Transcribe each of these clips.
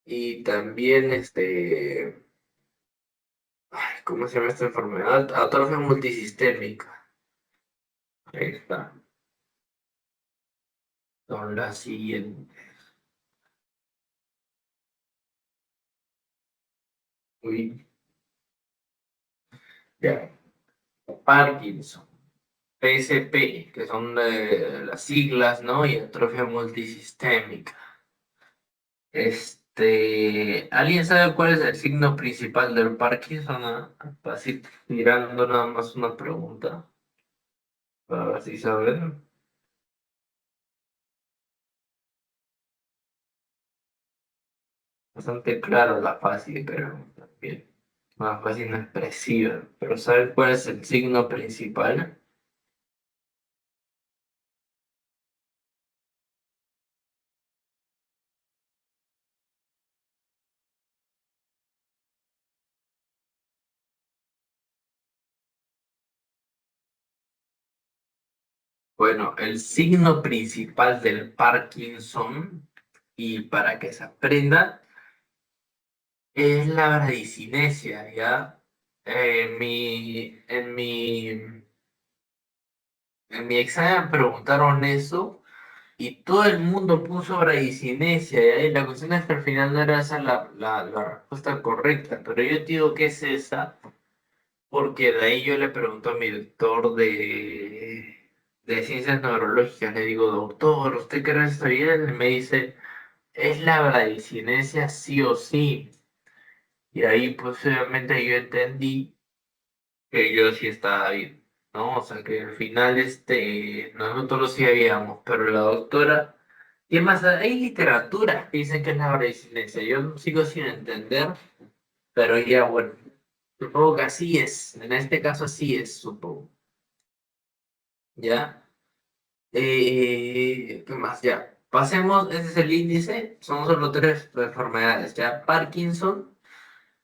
Y también, ¿cómo se llama esta enfermedad? Atrofia multisistémica. Ahí está. Son las siguientes. Uy, ya. Parkinson. PSP, que son las siglas, ¿no? Y atrofia multisistémica. ¿Alguien sabe cuál es el signo principal del Parkinson? Así tirando nada más una pregunta, para ver si saben. Bastante claro la fácil, pero también más fácil no expresiva. Pero ¿saben cuál es el signo principal? Bueno, el signo principal del Parkinson, y para que se aprenda, es la bradicinesia, ¿ya? En mi examen me preguntaron eso y todo el mundo puso bradicinesia, ¿ya? Y la cuestión es que al final no era esa la respuesta correcta, pero yo digo que es esa porque de ahí yo le pregunto a mi doctor de ciencias neurológicas, le digo, doctor, ¿usted cree esto? Y él me dice, es la bradicinesia sí o sí. Y ahí pues obviamente yo entendí que yo sí estaba bien, ¿no? O sea que al final nosotros lo sabíamos, pero la doctora, y además hay literatura que dicen que es la abstinencia, yo sigo sin entender, pero ya bueno, supongo que así es, en este caso así es, supongo, ¿ya? ¿Qué más? Ya, pasemos, ese es el índice, son solo tres enfermedades, ¿ya? Parkinson,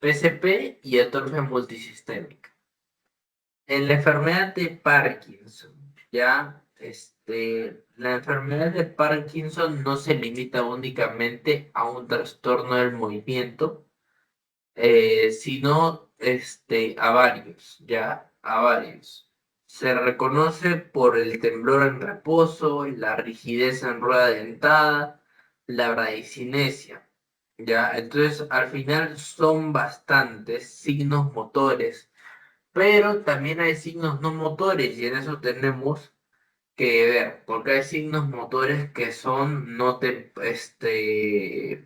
PSP y atrofia multisistémica. En la enfermedad de Parkinson, ya, la enfermedad de Parkinson no se limita únicamente a un trastorno del movimiento, sino, a varios, ya, a varios. Se reconoce por el temblor en reposo, la rigidez en rueda dentada, la bradicinesia, ya. Entonces, al final son bastantes signos motores, pero también hay signos no motores y en eso tenemos que ver, porque hay signos motores que son no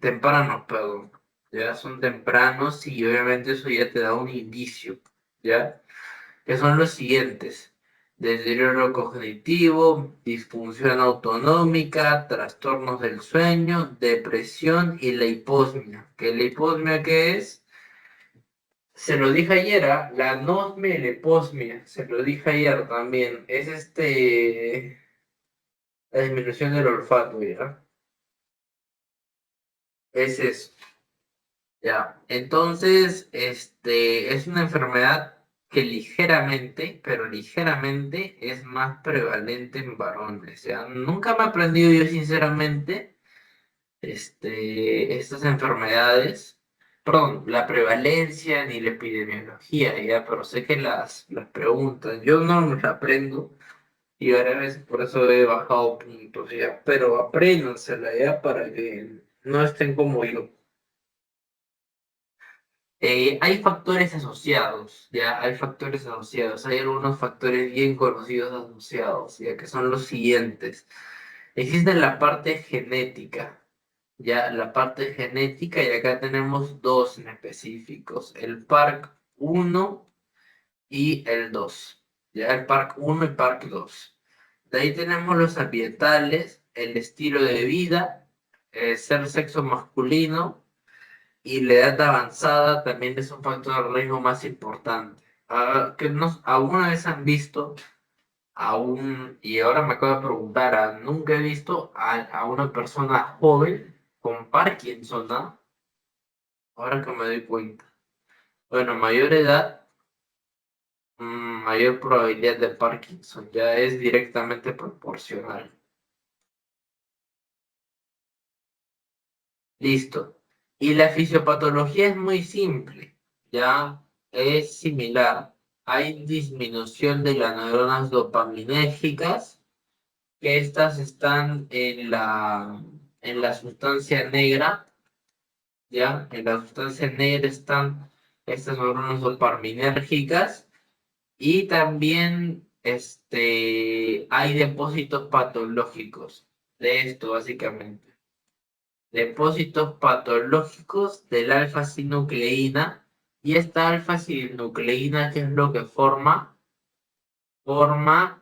tempranos, perdón, ya son tempranos y obviamente eso ya te da un indicio, ¿ya? Que son los siguientes: deterioro cognitivo, disfunción autonómica, trastornos del sueño, depresión y la hiposmia. ¿Qué la hiposmia qué es? Se lo dije ayer, la anosmia y la hiposmia, se lo dije ayer también. Es la disminución del olfato, ¿ya? Es eso, ¿ya? Entonces, es una enfermedad que ligeramente, pero ligeramente, es más prevalente en varones, ¿ya? Nunca me he aprendido yo, sinceramente, estas enfermedades, perdón, la prevalencia ni la epidemiología, ya, pero sé que las preguntas, yo no me las aprendo y varias veces por eso he bajado puntos, ya, pero apréndansela ya para que no estén como yo. Hay factores asociados, ya, hay factores asociados, hay algunos factores bien conocidos asociados, ya, que son los siguientes. Existe la parte genética, ya la parte genética, y acá tenemos dos en específicos, el PARC 1 y el 2, ya el PARC 1 y PARC 2. De ahí tenemos los ambientales, el estilo de vida, ser sexo masculino y la edad avanzada también es un factor de riesgo más importante. ¿Alguna vez han visto y ahora me acabo de preguntar, nunca he visto a una persona joven con Parkinson, ¿no? Ahora que me doy cuenta. Bueno, mayor edad, mayor probabilidad de Parkinson, ya es directamente proporcional. Listo. Y la fisiopatología es muy simple, ya es similar. Hay disminución de las neuronas dopaminérgicas, que estas están en la sustancia negra, ya en la sustancia negra están estas neuronas dopaminérgicas y también hay depósitos patológicos de esto, básicamente. Depósitos patológicos del alfa-sinucleína. Y esta alfa-sinucleína, ¿qué es lo que forma? Forma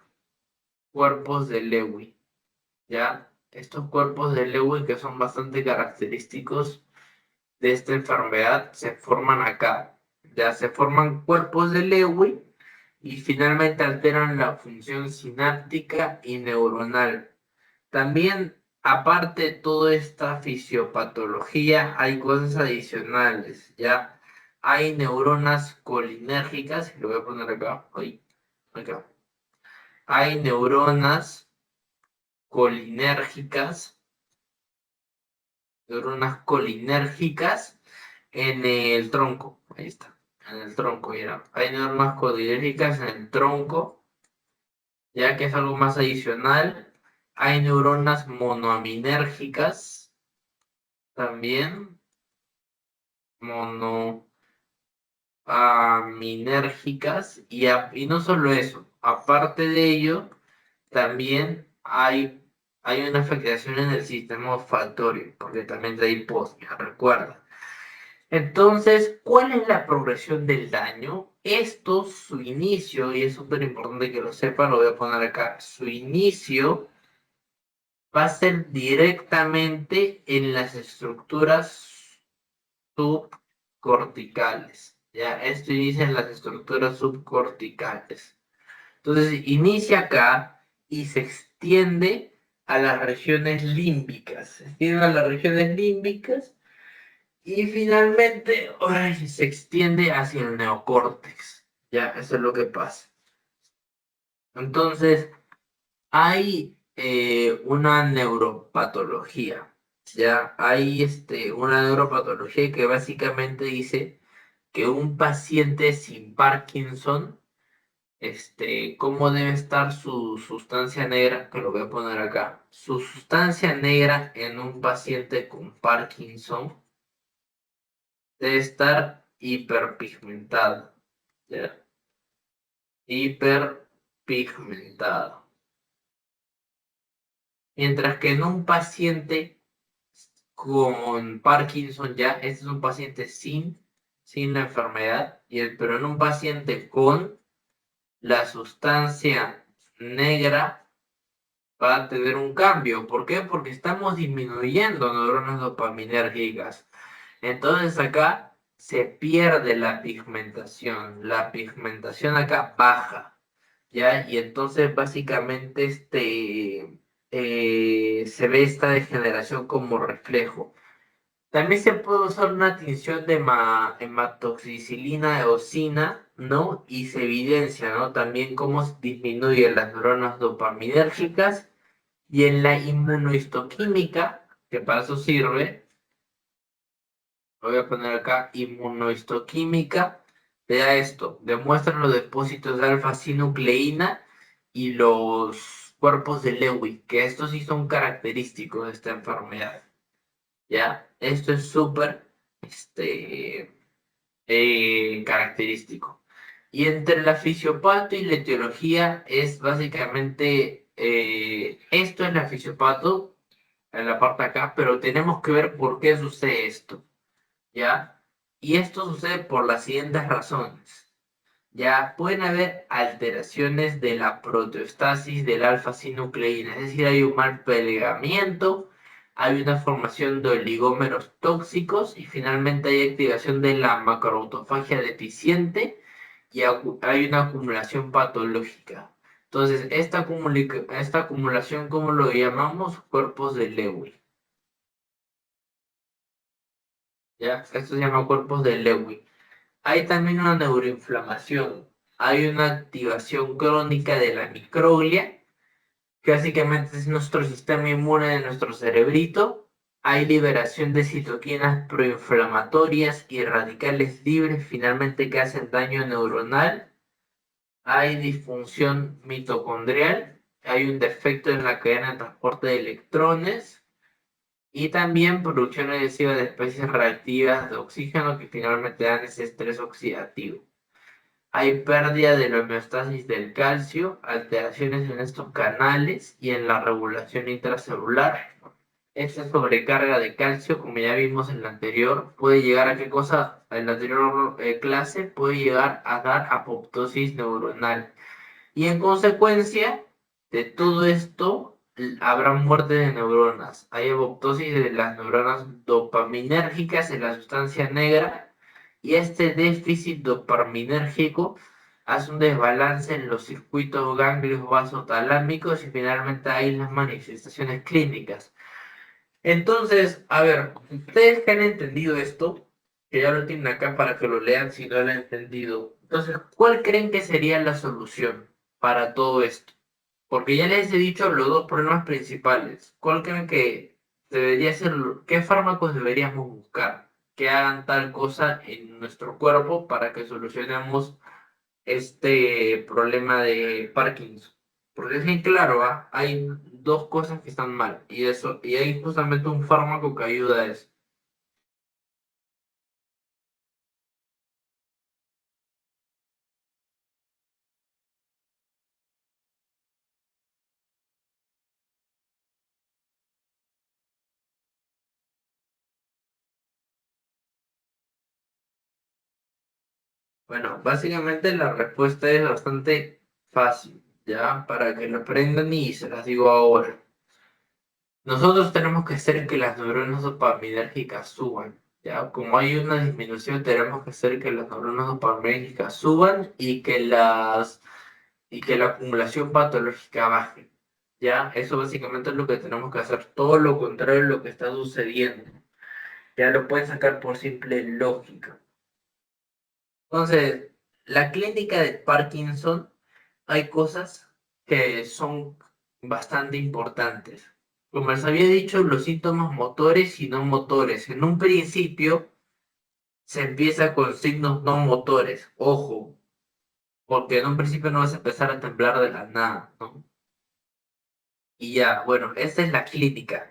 cuerpos de Lewy, ¿ya? Estos cuerpos de Lewy que son bastante característicos de esta enfermedad se forman acá. Ya se forman cuerpos de Lewy y finalmente alteran la función sináptica y neuronal. También, aparte de toda esta fisiopatología, hay cosas adicionales, ¿ya? Hay neuronas colinérgicas, y lo voy a poner acá, ahí, acá. Hay neuronas colinérgicas en el tronco, ahí está, en el tronco, ya. Hay neuronas colinérgicas en el tronco, ya que es algo más adicional. Hay neuronas monoaminérgicas también, monoaminérgicas, y no solo eso, aparte de ello, también hay una afectación en el sistema olfatorio, porque también hay hiposmia, recuerda. Entonces, ¿cuál es la progresión del daño? Esto, su inicio, y es súper importante que lo sepa, lo voy a poner acá, su inicio va a ser directamente en las estructuras subcorticales. Ya, esto inicia en las estructuras subcorticales. Entonces, inicia acá y se extiende a las regiones límbicas. Se extiende a las regiones límbicas y finalmente se extiende hacia el neocórtex. Ya, eso es lo que pasa. Entonces, hay una neuropatología. Ya hay una neuropatología que básicamente dice que un paciente sin Parkinson, cómo debe estar su sustancia negra, que lo voy a poner acá. Su sustancia negra en un paciente con Parkinson debe estar hiperpigmentada. ¿Ya? Hiperpigmentada. Mientras que en un paciente con Parkinson ya, este es un paciente sin la enfermedad, pero en un paciente con la sustancia negra va a tener un cambio. ¿Por qué? Porque estamos disminuyendo neuronas dopaminérgicas. Entonces acá se pierde la pigmentación. La pigmentación acá baja, ¿ya? Y entonces básicamente se ve esta degeneración como reflejo. También se puede usar una tinción de hematoxicilina eosina, ¿no? Y se evidencia, ¿no? También cómo disminuye las neuronas dopaminérgicas y en la inmunohistoquímica, que para eso sirve, lo voy a poner acá, inmunohistoquímica, vea esto, demuestra los depósitos de alfa-sinucleína y los cuerpos de Lewy, que estos sí son característicos de esta enfermedad. ¿Ya? Esto es súper característico. Y entre la fisiopato y la etiología es básicamente, esto es la fisiopato, en la parte de acá, pero tenemos que ver por qué sucede esto, ¿ya? Y esto sucede por las siguientes razones. Ya pueden haber alteraciones de la proteostasis del alfa-sinucleína, es decir, hay un mal plegamiento, hay una formación de oligómeros tóxicos y finalmente hay activación de la macroautofagia deficiente y hay una acumulación patológica. Entonces, esta acumulación, ¿cómo lo llamamos? Cuerpos de Lewy. ¿Ya? Esto se llama cuerpos de Lewy. Hay también una neuroinflamación, hay una activación crónica de la microglia, que básicamente es nuestro sistema inmune de nuestro cerebrito. hay liberación de citoquinas proinflamatorias y radicales libres finalmente que hacen daño neuronal, hay disfunción mitocondrial, hay un defecto en la cadena de transporte de electrones y también producción excesiva de especies reactivas de oxígeno que finalmente dan ese estrés oxidativo. Hay pérdida de la homeostasis del calcio, alteraciones en estos canales y en la regulación intracelular. Esta sobrecarga de calcio, como ya vimos en la anterior, puede llegar a qué cosa, en la anterior clase, puede llegar a dar apoptosis neuronal. Y en consecuencia de todo esto, habrá muerte de neuronas. Hay apoptosis de las neuronas dopaminérgicas en la sustancia negra y este déficit dopaminérgico hace un desbalance en los circuitos ganglios vasotalámicos y finalmente hay las manifestaciones clínicas. Entonces, a ver, ustedes que han entendido esto, que ya lo tienen acá para que lo lean si no lo han entendido. Entonces, ¿cuál creen que sería la solución para todo esto? Porque ya les he dicho los dos problemas principales. ¿Cuál creen que debería ser, qué fármacos deberíamos buscar que hagan tal cosa en nuestro cuerpo para que solucionemos este problema de Parkinson? Porque es bien claro, ¿ah? Hay dos cosas que están mal y eso, y hay justamente un fármaco que ayuda a eso. Bueno, básicamente la respuesta es bastante fácil, ¿ya? Para que lo aprendan y se las digo ahora. Nosotros tenemos que hacer que las neuronas dopaminérgicas suban, ¿ya? Como hay una disminución, tenemos que hacer que las neuronas dopaminérgicas suban y que la acumulación patológica baje, ¿ya? Eso básicamente es lo que tenemos que hacer, todo lo contrario de lo que está sucediendo. Ya lo pueden sacar por simple lógica. Entonces, la clínica de Parkinson, hay cosas que son bastante importantes. Como les había dicho, los síntomas motores y no motores. En un principio se empieza con signos no motores. Ojo, porque en un principio no vas a empezar a temblar de la nada, ¿no? Y ya, bueno, esta es la clínica.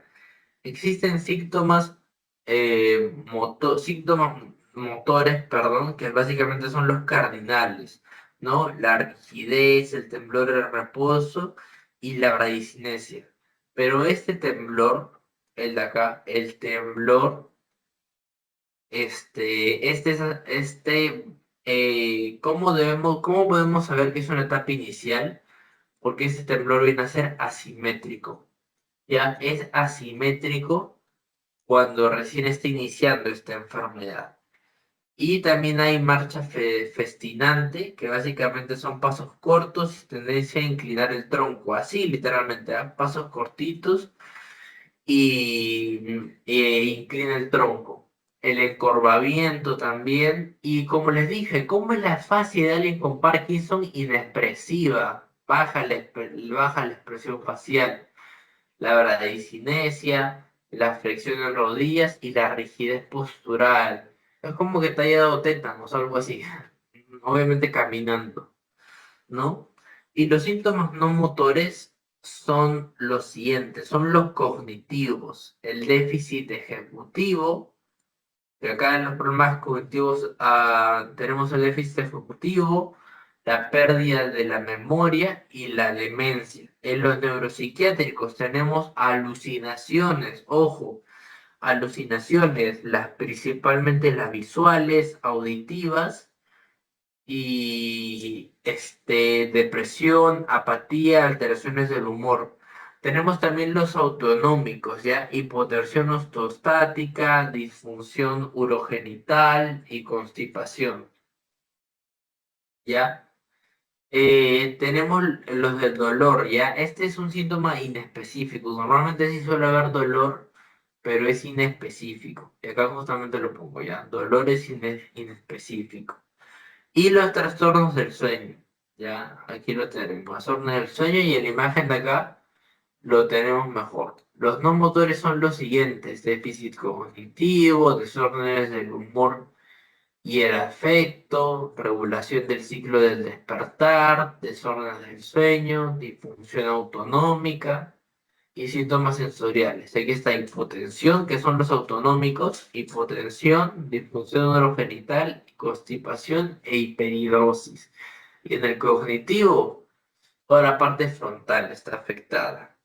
Existen síntomas motores, perdón, que básicamente son los cardinales, ¿no? La rigidez, el temblor, el reposo y la bradicinesia. Pero este temblor, el de acá, el temblor, ¿cómo podemos saber que es una etapa inicial? Porque ese temblor viene a ser asimétrico. Ya es asimétrico cuando recién está iniciando esta enfermedad. Y también hay marcha festinante, que básicamente son pasos cortos y tendencia a inclinar el tronco, así literalmente, ¿ah? Pasos cortitos y inclina el tronco. El encorvamiento también. Y como les dije, ¿cómo es la fase de alguien con Parkinson? Inexpresiva, baja la expresión facial, la bradicinesia, la flexión en rodillas y la rigidez postural. Es como que te haya dado tétanos, algo así. Obviamente caminando, ¿no? Y los síntomas no motores son los siguientes, son los cognitivos, el déficit ejecutivo, que acá en los problemas cognitivos tenemos el déficit ejecutivo, la pérdida de la memoria y la demencia. En los neuropsiquiátricos tenemos alucinaciones, ojo, alucinaciones, principalmente las visuales, auditivas y depresión, apatía, alteraciones del humor. Tenemos también los autonómicos, ¿ya? Hipotensión ortostática, disfunción urogenital y constipación, ¿ya? Tenemos los del dolor, ¿ya? Este es un síntoma inespecífico. Normalmente sí suele haber dolor, pero es inespecífico. Y acá justamente lo pongo, ¿ya? Dolor es inespecífico. Y los trastornos del sueño. Ya, aquí lo tenemos. Trastornos del sueño y en la imagen de acá lo tenemos mejor. Los no motores son los siguientes: déficit cognitivo, desórdenes del humor y el afecto, regulación del ciclo del despertar, desórdenes del sueño, disfunción autonómica y síntomas sensoriales. Aquí está hipotensión, que son los autonómicos, hipotensión, disfunción neurogenital, constipación e hiperhidrosis. Y en el cognitivo, toda la parte frontal está afectada.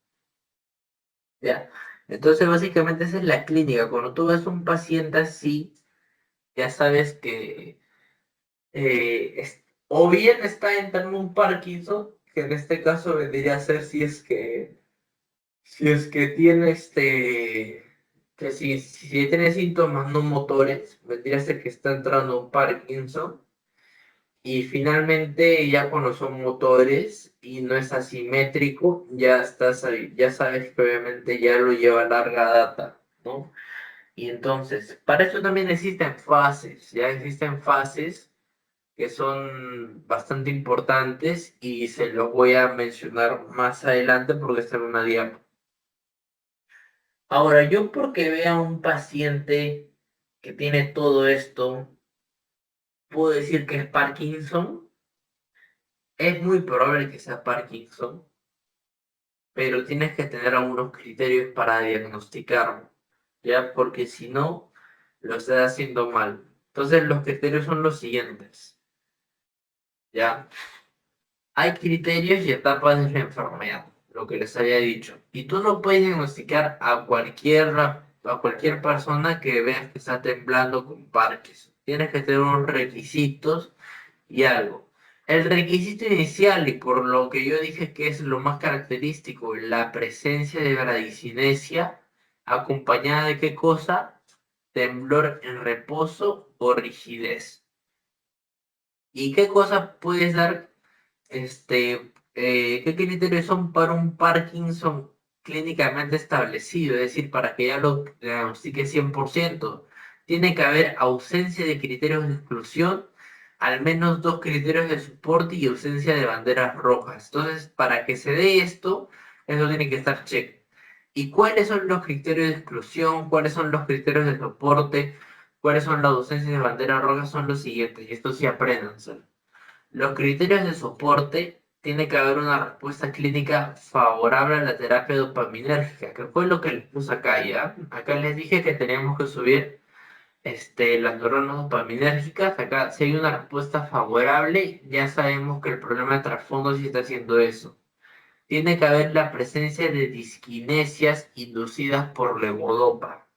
¿Ya? Entonces, básicamente esa es la clínica. Cuando tú ves un paciente así, ya sabes que o bien está entrando un Parkinson, que en este caso vendría a ser si es que tiene que si tiene síntomas no motores, vendría a ser que está entrando un Parkinson. Y finalmente, ya cuando son motores y no es asimétrico, ya sabes que obviamente ya lo lleva larga data, ¿no? Y entonces, para eso también existen fases, ya existen fases que son bastante importantes y se los voy a mencionar más adelante porque está en una diapositiva. Ahora, yo porque vea un paciente que tiene todo esto, puedo decir que es Parkinson. Es muy probable que sea Parkinson, pero tienes que tener algunos criterios para diagnosticarlo, ¿ya? Porque si no, lo estás haciendo mal. Entonces, los criterios son los siguientes, ¿ya? Hay criterios y etapas de la enfermedad, lo que les había dicho. Y tú no puedes diagnosticar a cualquier persona que veas que está temblando con Parkinson. Tienes que tener unos requisitos y algo. El requisito inicial, y por lo que yo dije que es lo más característico, la presencia de bradicinesia, acompañada de qué cosa: temblor en reposo o rigidez. ¿Y qué cosa puedes dar? ¿Qué criterios son para un Parkinson clínicamente establecido? Es decir, para que ya lo diagnostique 100%, tiene que haber ausencia de criterios de exclusión, al menos dos criterios de soporte y ausencia de banderas rojas. Entonces, para que se dé esto, eso tiene que estar check. ¿Y cuáles son los criterios de exclusión? ¿Cuáles son los criterios de soporte? ¿Cuáles son las ausencias de banderas rojas? Son los siguientes, y esto sí apréndanselo. Los criterios de soporte: tiene que haber una respuesta clínica favorable a la terapia dopaminérgica, que fue lo que les puse acá, ¿ya? Acá les dije que teníamos que subir las neuronas dopaminérgicas. Acá, si hay una respuesta favorable, ya sabemos que el problema de trasfondo sí está haciendo eso. Tiene que haber la presencia de disquinesias inducidas por levodopa.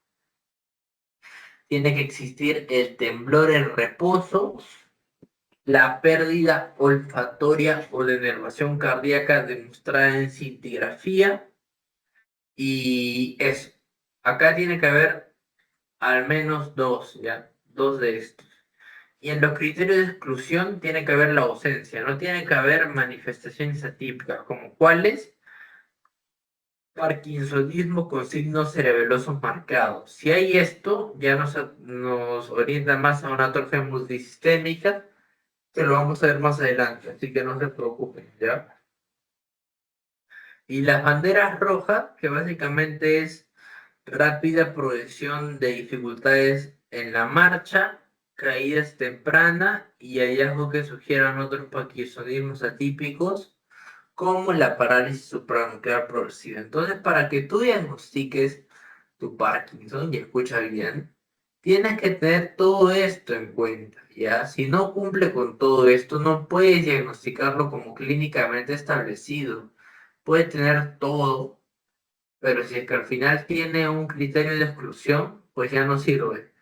Tiene que existir el temblor en reposo, la pérdida olfatoria o de nervación cardíaca demostrada en cintigrafía, y eso. Acá tiene que haber al menos dos, ¿ya? Dos de estos. Y en los criterios de exclusión tiene que haber la ausencia, no tiene que haber manifestaciones atípicas, como cuáles: Parkinsonismo con signos cerebelosos marcados. Si hay esto, ya nos orienta más a una atrofia multisistémica, que lo vamos a ver más adelante, así que no se preocupen, ¿ya? Y las banderas rojas, que básicamente es rápida progresión de dificultades en la marcha, caídas tempranas y hallazgos que sugieran otros parkinsonismos atípicos, como la parálisis supranuclear progresiva. Entonces, para que tú diagnostiques tu Parkinson, y escucha bien, tienes que tener todo esto en cuenta, ¿ya? Si no cumple con todo esto, no puedes diagnosticarlo como clínicamente establecido. Puede tener todo, pero si es que al final tiene un criterio de exclusión, pues ya no sirve.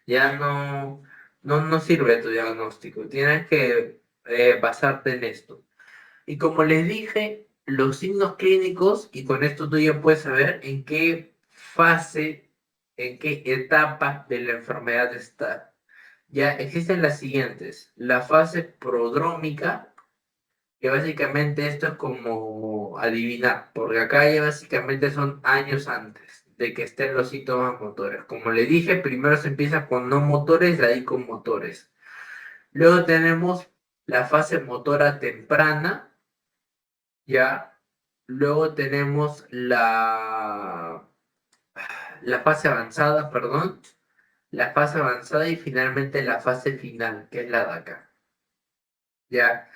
Ya no sirve tu diagnóstico. Tienes que basarte en esto. Y como les dije, los signos clínicos, y con esto tú ya puedes saber en qué fase, en qué etapa de la enfermedad está. Ya existen las siguientes: la fase prodrómica, que básicamente esto es como adivinar, porque acá ya básicamente son años antes de que estén los síntomas motores. Como le dije, primero se empieza con no motores, de ahí con motores. Luego tenemos la fase motora temprana, ¿ya? luego tenemos la fase avanzada, perdón, la fase avanzada y finalmente la fase final, que es la de acá. Ya.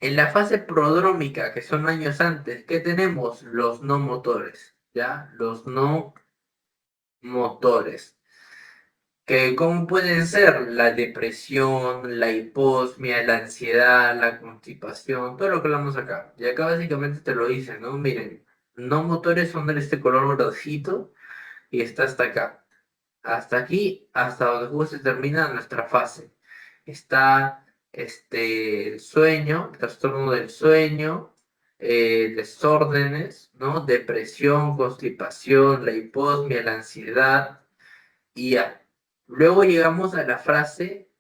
En la fase prodrómica, que son años antes, ¿qué tenemos? Los no motores, ¿ya? Los no motores. Que ¿cómo pueden ser? La depresión, la hiposmia, la ansiedad, la constipación, todo lo que hablamos acá. Y acá básicamente te lo dicen, ¿no? Miren, no motores son de este color rosito y está hasta acá. Hasta aquí, hasta donde justo se termina nuestra fase. Está el sueño, el trastorno del sueño, desórdenes, ¿no? Depresión, constipación, la hiposmia, la ansiedad y ya. Luego llegamos a la frase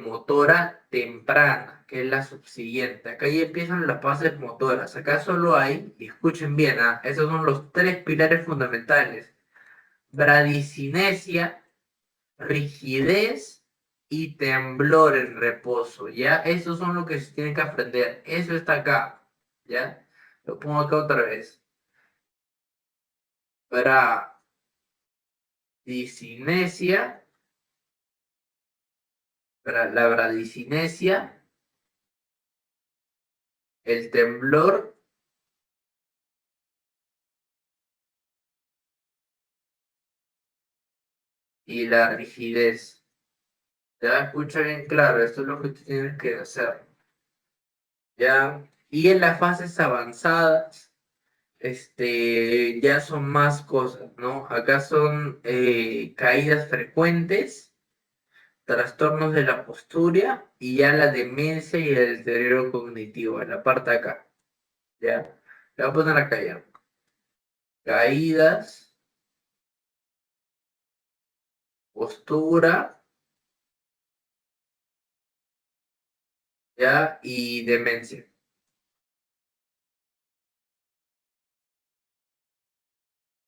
motora temprana, que es la subsiguiente. Acá ya empiezan las fases motoras. Acá solo hay, y escuchen bien, ¿ah? Esos son los tres pilares fundamentales: bradicinesia, rigidez y temblor en reposo, ¿ya? Esos son lo que se tienen que aprender. Eso está acá, ¿ya? Lo pongo acá otra vez. Bradicinesia, la bradicinesia, el temblor y la rigidez. Ya escucha bien claro, esto es lo que tú tienes que hacer, ¿ya? Y en las fases avanzadas, ya son más cosas, ¿no? Acá son caídas frecuentes, trastornos de la postura y ya la demencia y el deterioro cognitivo, en la parte de acá, ¿ya? Le voy a poner acá ya. Caídas, postura, ¿ya? Y demencia.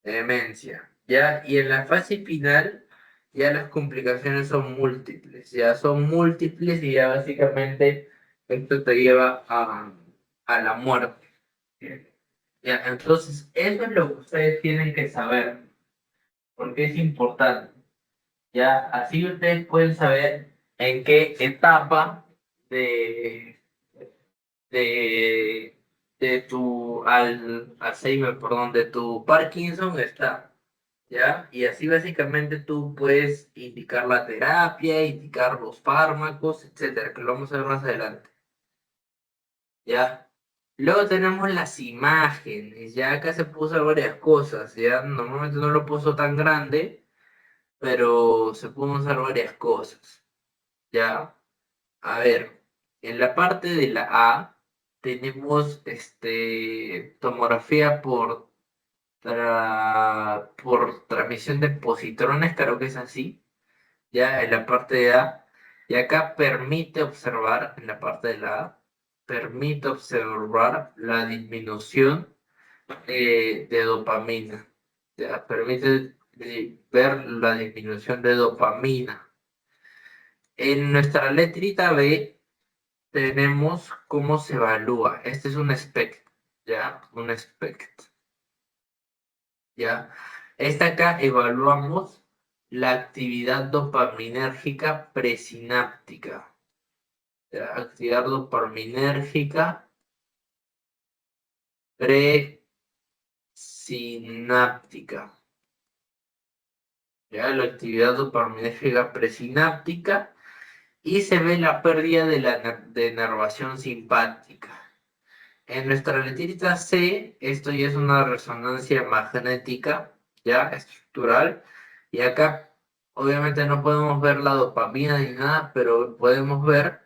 Demencia, ¿ya? Y en la fase final, ya las complicaciones son múltiples, ya son múltiples y ya básicamente esto te lleva a la muerte. Ya, entonces, eso es lo que ustedes tienen que saber, porque es importante, ¿ya? Así ustedes pueden saber en qué etapa de, de, de tu Alzheimer, perdón, de tu Parkinson está. ¿Ya? Y así básicamente tú puedes indicar la terapia, indicar los fármacos, etcétera, que lo vamos a ver más adelante, ¿ya? Luego tenemos las imágenes, ya acá se puso varias cosas, ya normalmente no lo puso tan grande, pero se pueden usar varias cosas, ¿ya? A ver, en la parte de la A tenemos tomografía por transmisión de positrones, creo que es así, ya en la parte de A, y acá permite observar, en la parte de la A, permite observar la disminución de dopamina, ya permite ver la disminución de dopamina. En nuestra letrita B tenemos cómo se evalúa. Este es un SPECT, ¿ya? Un SPECT, ¿ya? Esta acá evaluamos la actividad dopaminérgica presináptica. Actividad dopaminérgica presináptica. ¿Ya? La actividad dopaminérgica presináptica y se ve la pérdida de la denervación simpática. En nuestra letrita C, esto ya es una resonancia magnética, ya estructural, y acá obviamente no podemos ver la dopamina ni nada, pero podemos ver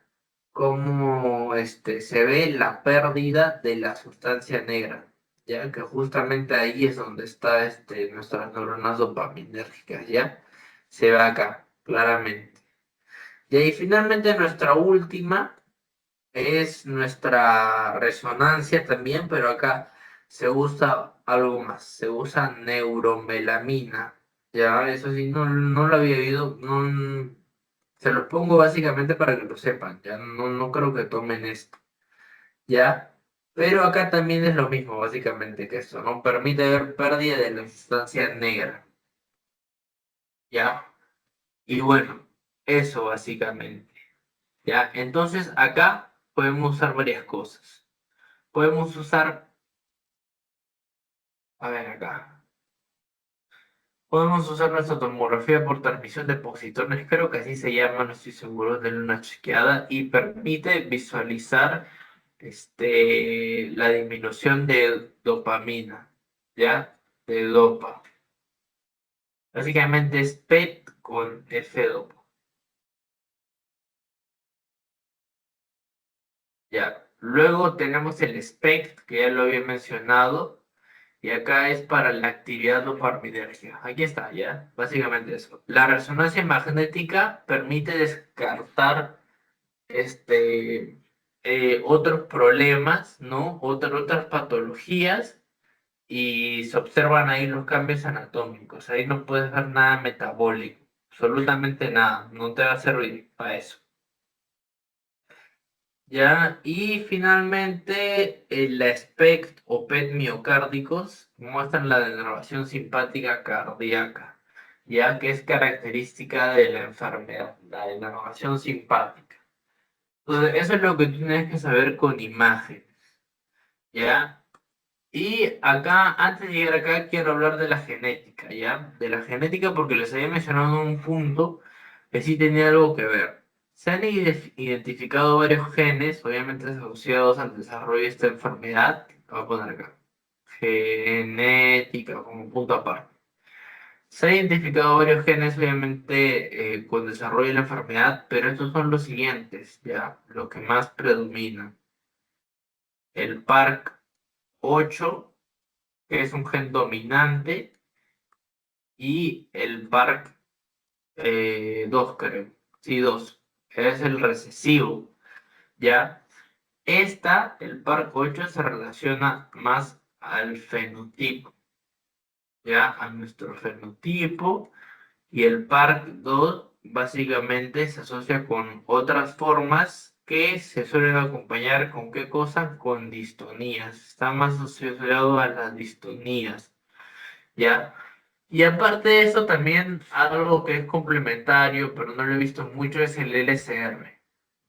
cómo se ve la pérdida de la sustancia negra, ya que justamente ahí es donde está nuestras neuronas dopaminérgicas, ya se ve acá claramente. Y ahí finalmente nuestra última es nuestra resonancia también, pero acá se usa algo más, se usa neuromelamina. Ya, eso sí, no lo había oído, no, se los pongo básicamente para que lo sepan, ya no creo que tomen esto, ¿ya? Pero acá también es lo mismo, básicamente, que esto, ¿no? Permite ver pérdida de la sustancia negra, ¿ya? Y bueno, eso básicamente, ¿ya? Entonces acá podemos usar varias cosas. Podemos usar, a ver acá, podemos usar nuestra tomografía por transmisión de positones, creo que así se llama, no estoy seguro, de una chequeada, y permite visualizar la disminución de dopamina, ¿ya? De dopa. Básicamente es PET con F-dopa. Ya. Luego tenemos el SPECT, que ya lo había mencionado, y acá es para la actividad dopaminérgica. Aquí está, ya. Básicamente eso. La resonancia magnética permite descartar otros problemas, ¿no? Otras patologías, y se observan ahí los cambios anatómicos. Ahí no puedes ver nada metabólico, absolutamente nada. No te va a servir para eso. Ya, y finalmente la SPECT o PET miocárdicos muestran la denervación simpática cardíaca, ya que es característica de la enfermedad, la denervación simpática. Entonces, eso es lo que tú tienes que saber con imagen, ¿ya? Y acá, antes de llegar acá, quiero hablar de la genética, ¿ya? De la genética porque les había mencionado un punto que sí tenía algo que ver. Se han identificado varios genes, obviamente asociados al desarrollo de esta enfermedad. Lo voy a poner acá. Genética, como punto aparte. Se han identificado varios genes, obviamente, con desarrollo de la enfermedad, pero estos son los siguientes, ¿ya? Lo que más predomina. El PARC8, que es un gen dominante, y el PARC2, creo. Sí, 2. Es el recesivo, ¿ya? El PARC8 se relaciona más al fenotipo, ¿ya? A nuestro fenotipo. Y el PARC2 básicamente se asocia con otras formas que se suelen acompañar con qué cosa? Con distonías. Está más asociado a las distonías, ¿ya? Y aparte de eso, también algo que es complementario, pero no lo he visto mucho, es el LSR.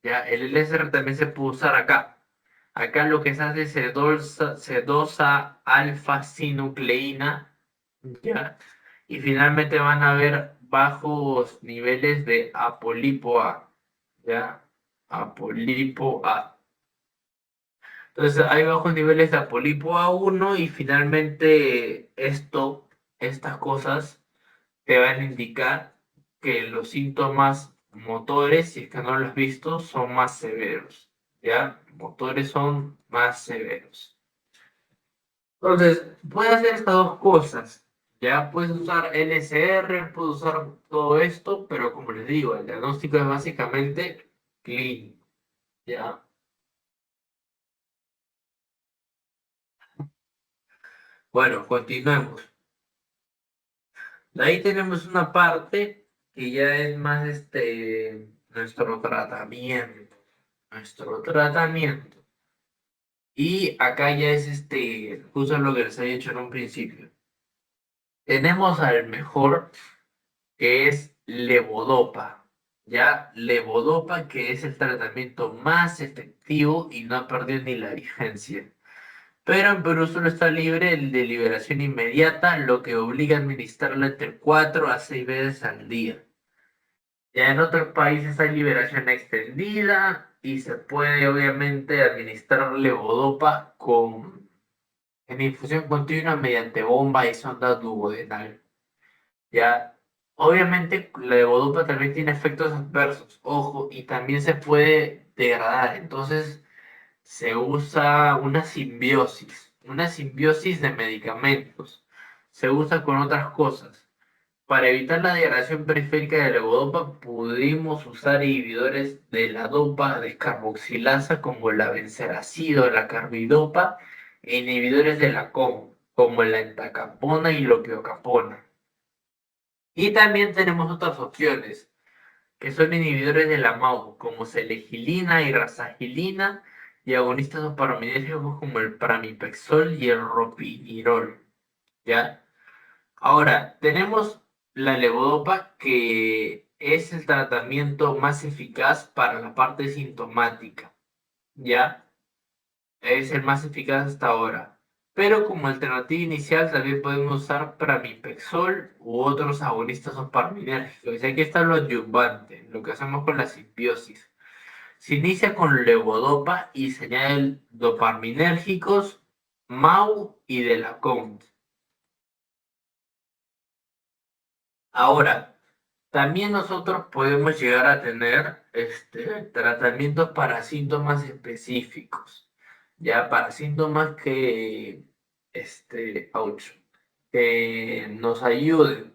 ¿Ya? El LSR también se puede usar acá. Acá lo que se hace es se dosa alfa-sinucleína, ¿ya? Y finalmente van a haber bajos niveles de apolipo A, ¿ya? Apolipo A. Entonces hay bajos niveles de apolipo A1 y finalmente estas cosas te van a indicar que los síntomas motores, si es que no los has visto, son más severos, ¿ya? Motores son más severos. Entonces, puedes hacer estas dos cosas, ¿ya? Puedes usar LSR, puedes usar todo esto, pero como les digo, el diagnóstico es básicamente clínico, ¿ya? Bueno, continuemos. De ahí tenemos una parte que ya es más nuestro tratamiento. Nuestro tratamiento. Y acá ya es justo lo que les había dicho en un principio. Tenemos al mejor, que es levodopa. Ya, levodopa, que es el tratamiento más efectivo y no ha perdido ni la vigencia. Pero en Perú solo está libre el de liberación inmediata, lo que obliga a administrarlo entre 4 a 6 veces al día. Ya en otros países hay liberación extendida y se puede obviamente administrar levodopa en infusión continua mediante bomba y sonda duodenal. Ya, obviamente la levodopa también tiene efectos adversos, ojo, y también se puede degradar. Entonces se usa una simbiosis de medicamentos. Se usa con otras cosas. Para evitar la degradación periférica de la levodopa, pudimos usar inhibidores de la dopa descarboxilasa como la benseracida o la carbidopa e inhibidores de la COM como la entacapona y lopeocapona. Y también tenemos otras opciones que son inhibidores de la MAO como selegilina y rasagilina y agonistas dopaminérgicos como el pramipexol y el ropinirol, ¿ya? Ahora, tenemos la levodopa, que es el tratamiento más eficaz para la parte sintomática, ¿ya? Es el más eficaz hasta ahora. Pero como alternativa inicial también podemos usar pramipexol u otros agonistas dopaminérgicos. Y aquí está lo adyuvante, lo que hacemos con la simbiosis. Se inicia con levodopa y se añaden dopaminérgicos, MAU y Delacón. Ahora, también nosotros podemos llegar a tener tratamientos para síntomas específicos, ya para síntomas ouch, que nos ayuden,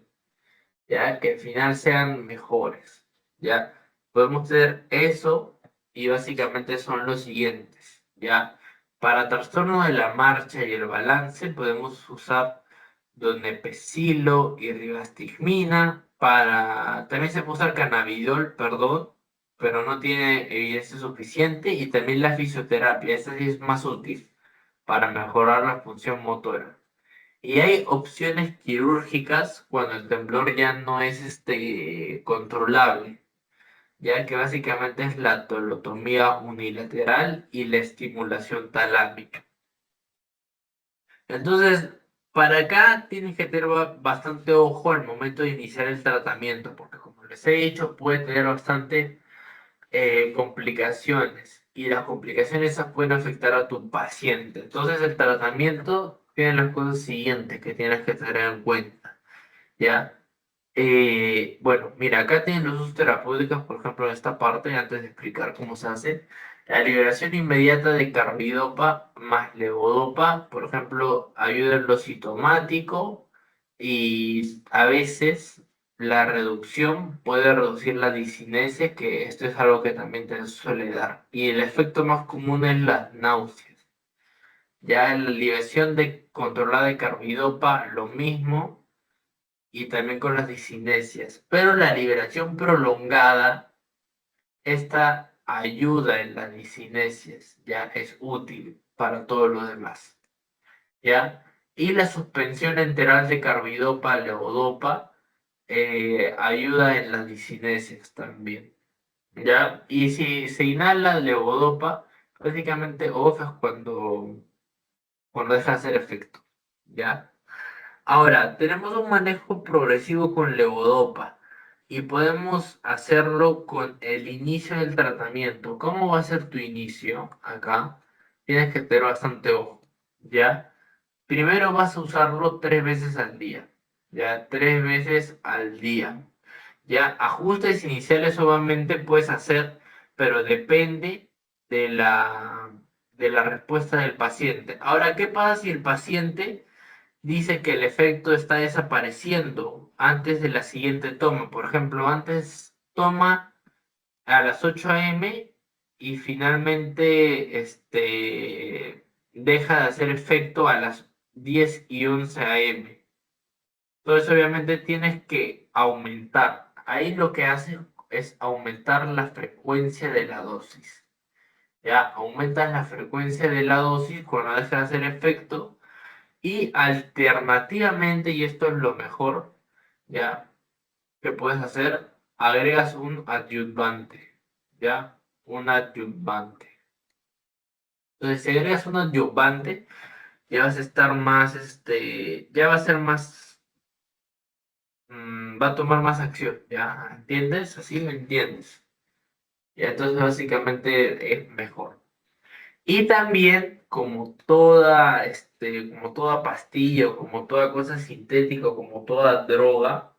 ya que al final sean mejores, ya podemos tener eso y básicamente son los siguientes, ya para trastorno de la marcha y el balance podemos usar donepezilo y ribastigmina. También se puede usar cannabidiol, perdón, pero no tiene evidencia suficiente, y también la fisioterapia, esa sí es más útil para mejorar la función motora. Y hay opciones quirúrgicas cuando el temblor ya no es controlable, ya que básicamente es la tolotomía unilateral y la estimulación talámica. Entonces, para acá tienes que tener bastante ojo al momento de iniciar el tratamiento, porque como les he dicho, puede tener bastante complicaciones, y las complicaciones esas pueden afectar a tu paciente. Entonces, el tratamiento tiene las cosas siguientes que tienes que tener en cuenta, ¿ya? Bueno, mira, acá tienen los usos terapéuticos, por ejemplo, en esta parte, antes de explicar cómo se hace. La liberación inmediata de carbidopa más levodopa, por ejemplo, ayuda en lo sintomático, y a veces la reducción puede reducir la discinesia, que esto es algo que también te suele dar. Y el efecto más común es las náuseas. Ya la liberación controlada de carbidopa, lo mismo, y también con las discinesias. Pero la liberación prolongada, esta ayuda en las discinesias, ya es útil para todo lo demás, ¿ya? Y la suspensión enteral de carbidopa, levodopa, ayuda en las discinesias también, ¿ya? Y si se inhala levodopa, prácticamente off es cuando deja de hacer efecto, ¿ya? Ahora, tenemos un manejo progresivo con levodopa y podemos hacerlo con el inicio del tratamiento. ¿Cómo va a ser tu inicio? Acá tienes que tener bastante ojo, ¿ya? Primero vas a usarlo 3 veces al día, ¿ya? 3 veces al día, ¿ya? Ajustes iniciales obviamente puedes hacer, pero depende de la respuesta del paciente. Ahora, ¿qué pasa si el paciente dice que el efecto está desapareciendo antes de la siguiente toma? Por ejemplo, antes toma a las 8 a.m. y finalmente deja de hacer efecto a las 10 y 11 a.m. Entonces, obviamente, tienes que aumentar. Ahí lo que hace es aumentar la frecuencia de la dosis. Ya aumentas la frecuencia de la dosis cuando deja de hacer efecto. Y alternativamente, y esto es lo mejor, ya, que puedes hacer, agregas un adyuvante, ya, un adyuvante. Entonces, si agregas un adyuvante, ya vas a estar más, ya va a ser más, va a tomar más acción, ¿ya? ¿Entiendes? ¿Así me entiendes? Ya, entonces básicamente es mejor. Y también, como toda pastilla, o como toda cosa sintética, o como toda droga,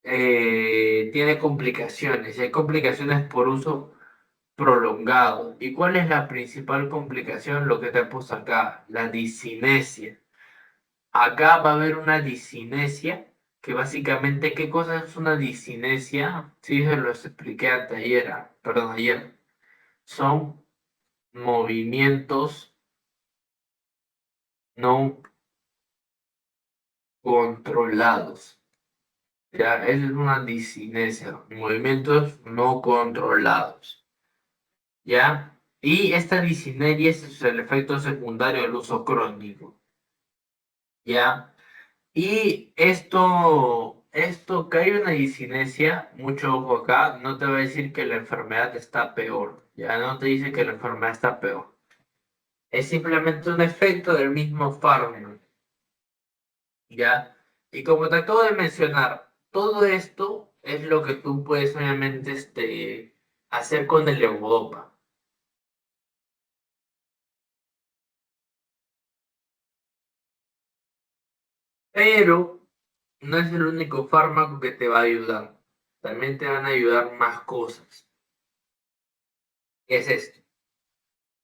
tiene complicaciones. Y hay complicaciones por uso prolongado. ¿Y cuál es la principal complicación? Lo que te he puesto acá, la discinesia. Acá va a haber una discinesia, que básicamente, ¿qué cosa es una discinesia? Sí, se los expliqué ayer, perdón, ayer. Son movimientos no controlados. Ya, esa es una discinesia, movimientos no controlados. ¿Ya? Y esta disineria es el efecto secundario del uso crónico, ¿ya? Y esto que hay una disinesia, mucho ojo acá, no te va a decir que la enfermedad está peor, ya no te dice que la enfermedad está peor. Es simplemente un efecto del mismo fármaco, ¿ya? Y como te acabo de mencionar, todo esto es lo que tú puedes obviamente hacer con el levodopa. Pero no es el único fármaco que te va a ayudar. También te van a ayudar más cosas. ¿Qué es esto?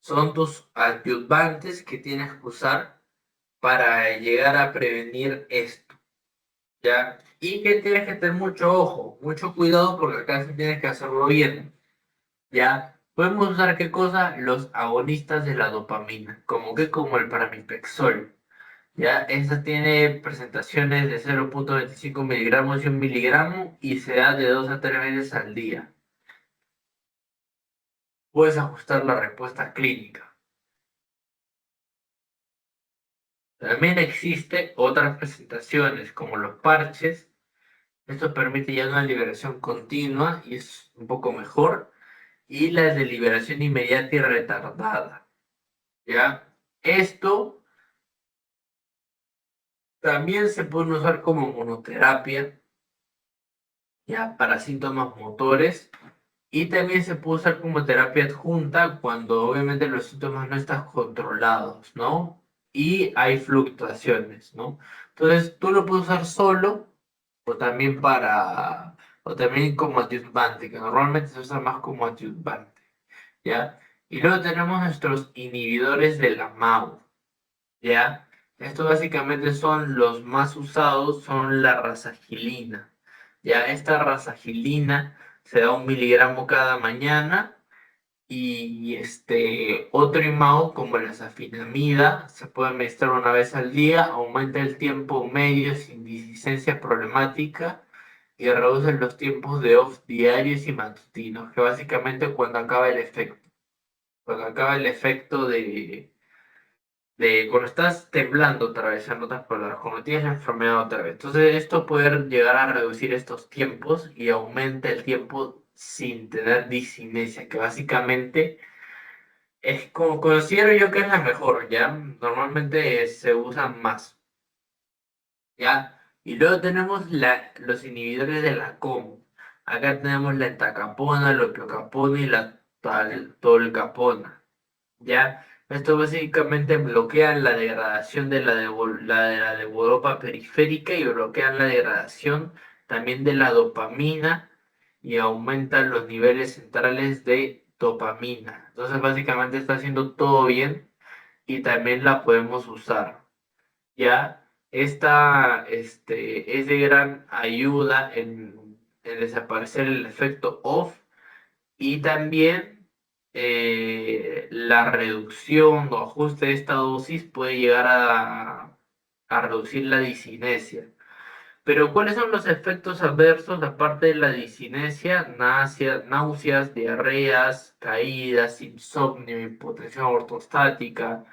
Son tus adyuvantes que tienes que usar para llegar a prevenir esto, ¿ya? Y que tienes que tener mucho ojo, mucho cuidado porque acá sí tienes que hacerlo bien, ¿ya? Podemos usar qué cosa? Los agonistas de la dopamina, como el pramipexol, ¿ya? Esta tiene presentaciones de 0,25 miligramos y 1 miligramo y se da de 2 a 3 veces al día. Puedes ajustar la respuesta clínica. También existe otras presentaciones como los parches. Esto permite ya una liberación continua y es un poco mejor. Y la de liberación inmediata y retardada. ¿Ya? Esto también se puede usar como monoterapia, ya para síntomas motores. Y también se puede usar como terapia adjunta cuando obviamente los síntomas no están controlados, ¿no? Y hay fluctuaciones, ¿no? Entonces tú lo puedes usar solo o también o también como adyuvante, que normalmente se usa más como adyuvante, ¿ya? Y luego tenemos nuestros inhibidores de la MAO, ¿ya? Estos básicamente son los más usados, son la razagilina, ¿ya? Esta razagilina se da 1 miligramo cada mañana y otro IMAO como la safinamida se puede administrar 1 vez al día, aumenta el tiempo medio sin dislicencia problemática y reduce los tiempos de off diarios y matutinos, que básicamente cuando acaba el efecto de cuando estás temblando otra vez, en otras palabras, cuando tienes la enfermedad otra vez. Entonces esto puede llegar a reducir estos tiempos y aumenta el tiempo sin tener disinesia, que básicamente es como considero yo que es la mejor, ¿ya? Normalmente se usan más, ¿ya? Y luego tenemos los inhibidores de la COM. Acá tenemos la entacapona, la opiocapona y la tolcapona. ¿Ya? Esto básicamente bloquean la degradación de la levodopa periférica y bloquean la degradación también de la dopamina y aumentan los niveles centrales de dopamina. Entonces básicamente está haciendo todo bien y también la podemos usar. ¿Ya? Esta es de gran ayuda en desaparecer el efecto off y también la reducción o ajuste de esta dosis puede llegar a reducir la disinesia. Pero ¿cuáles son los efectos adversos aparte de la disinesia? Náuseas, diarreas, caídas, insomnio, hipotensión ortostática,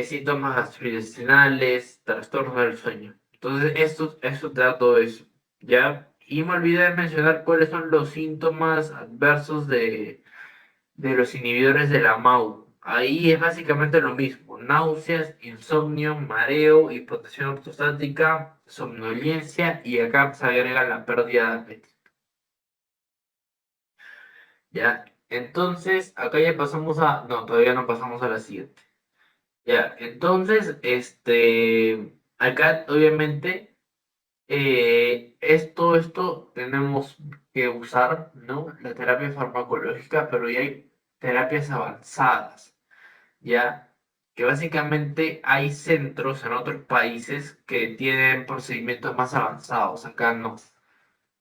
síntomas gastrointestinales, trastornos del sueño. Entonces, esto te da todo eso, ¿ya? Y me olvidé de mencionar cuáles son los síntomas adversos de los inhibidores de la MAU. Ahí es básicamente lo mismo: náuseas, insomnio, mareo, hipotensión ortostática, somnolencia y acá se agrega la pérdida de apetito. ¿Ya? Entonces, acá ya pasamos no, todavía no pasamos a la siguiente. Ya, entonces, acá obviamente, esto tenemos que usar, ¿no? La terapia farmacológica, pero ya hay terapias avanzadas. ¿Ya? Que básicamente hay centros en otros países que tienen procedimientos más avanzados, acá no,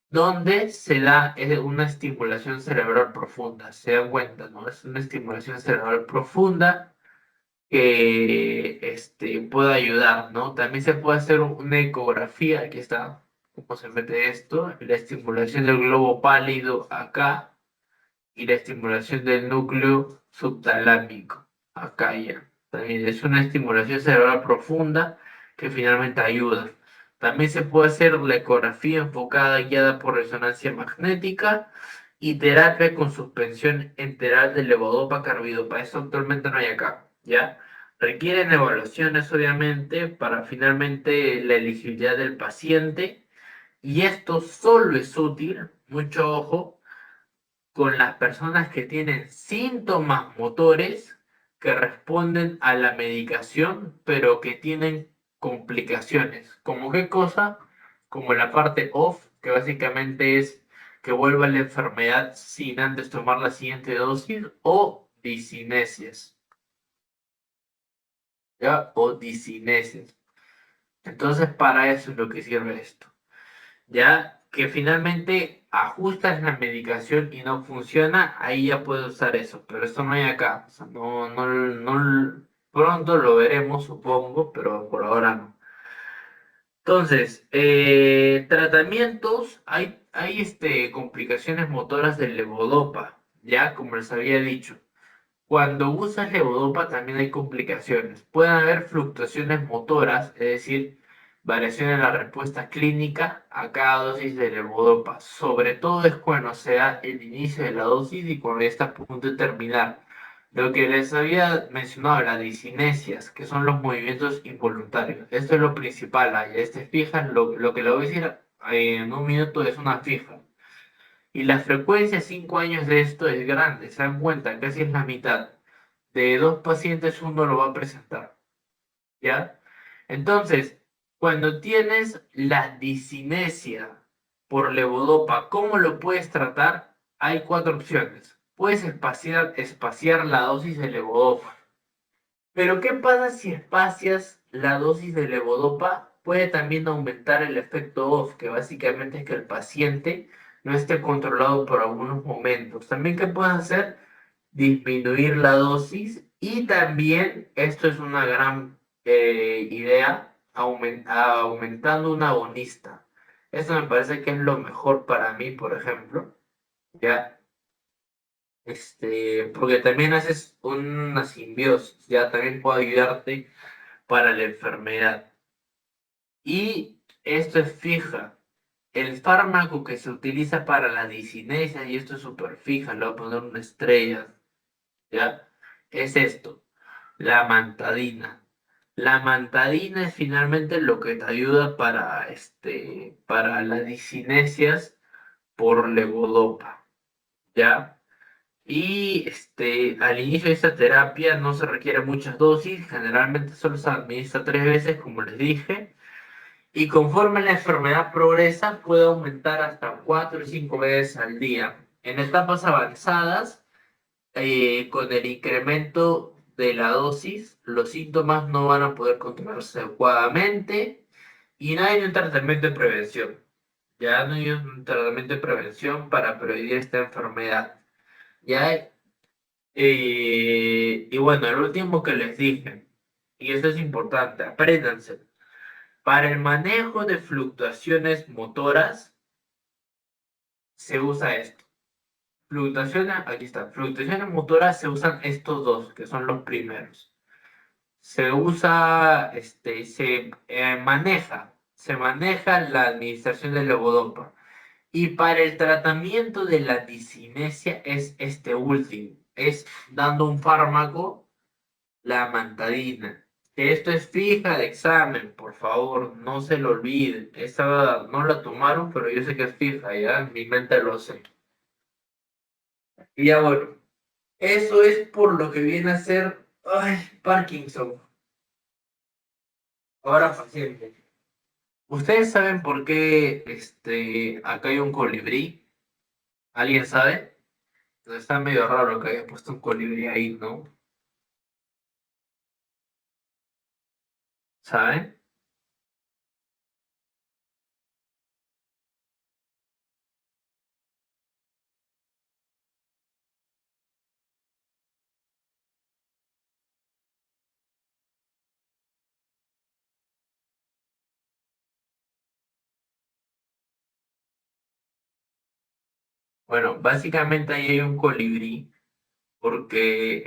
donde se da una estimulación cerebral profunda, se dan cuenta, ¿no? Es una estimulación cerebral profunda que puede ayudar, ¿no? También se puede hacer una ecografía, aquí está cómo se mete esto, la estimulación del globo pálido acá y la estimulación del núcleo subtalámico. Acá ya. También es una estimulación cerebral profunda que finalmente ayuda. También se puede hacer la ecografía enfocada guiada por resonancia magnética y terapia con suspensión enteral de levodopa carbidopa. Eso actualmente no hay acá, ¿ya? Requieren evaluaciones, obviamente, para finalmente la elegibilidad del paciente. Y esto solo es útil, mucho ojo, con las personas que tienen síntomas motores que responden a la medicación, pero que tienen complicaciones. ¿Como qué cosa? Como la parte off, que básicamente es que vuelva la enfermedad sin antes tomar la siguiente dosis, o disinesias, ¿ya? O disinesias. Entonces, para eso es lo que sirve esto. Ya que finalmente ajustas la medicación y no funciona, ahí ya puedes usar eso, pero esto no hay acá. O sea, pronto lo veremos, supongo, pero por ahora no. Entonces, tratamientos, hay complicaciones motoras del levodopa, ya como les había dicho. Cuando usas levodopa también hay complicaciones. Pueden haber fluctuaciones motoras, es decir, variación en la respuesta clínica a cada dosis de levodopa. Sobre todo es cuando se da el inicio de la dosis y cuando ya está a punto de terminar. Lo que les había mencionado, las disinesias, que son los movimientos involuntarios. Esto es lo principal. Fijan, lo que le voy a decir en un minuto es una fija. Y la frecuencia 5 años de esto es grande, se dan cuenta, casi es la mitad. De dos pacientes uno lo va a presentar, ¿ya? Entonces, cuando tienes la disinesia por levodopa, ¿cómo lo puedes tratar? Hay cuatro opciones. Puedes espaciar la dosis de levodopa. Pero ¿qué pasa si espacias la dosis de levodopa? Puede también aumentar el efecto off, que básicamente es que el paciente no esté controlado por algunos momentos. También, ¿qué puedes hacer? Disminuir la dosis y también, esto es una gran idea, aumentando un agonista. Esto me parece que es lo mejor para mí, por ejemplo, ¿ya? Porque también haces una simbiosis, ya también puedo ayudarte para la enfermedad. Y esto es fija. El fármaco que se utiliza para la disinesia, y esto es súper fija, le voy a poner una estrella, ¿ya? Es esto, la mantadina. La mantadina es finalmente lo que te ayuda para las disinesias por levodopa, ¿ya? Y al inicio de esta terapia no se requiere muchas dosis, generalmente solo se administra 3 veces, como les dije, y conforme la enfermedad progresa, puede aumentar hasta 4 y 5 veces al día. En etapas avanzadas, con el incremento de la dosis, los síntomas no van a poder controlarse adecuadamente y no hay un tratamiento de prevención. Ya no hay un tratamiento de prevención para prevenir esta enfermedad. Ya y bueno, el último que les dije, y eso es importante, apréndanse. Para el manejo de fluctuaciones motoras se usa esto. Aquí está. Fluctuaciones motoras se usan estos dos, que son los primeros. Se maneja la administración del levodopa. Y para el tratamiento de la disinesia es este último, es dando un fármaco, la mantadina. Que esto es fija de examen, por favor, no se lo olviden. Esa no la tomaron, pero yo sé que es fija, ya en mi mente lo sé. Y ya bueno, eso es por lo que viene a ser Parkinson. Ahora paciente. ¿Ustedes saben por qué acá hay un colibrí? ¿Alguien sabe? Está medio raro que haya puesto un colibrí ahí, ¿no? ¿Saben? Bueno, básicamente ahí hay un colibrí porque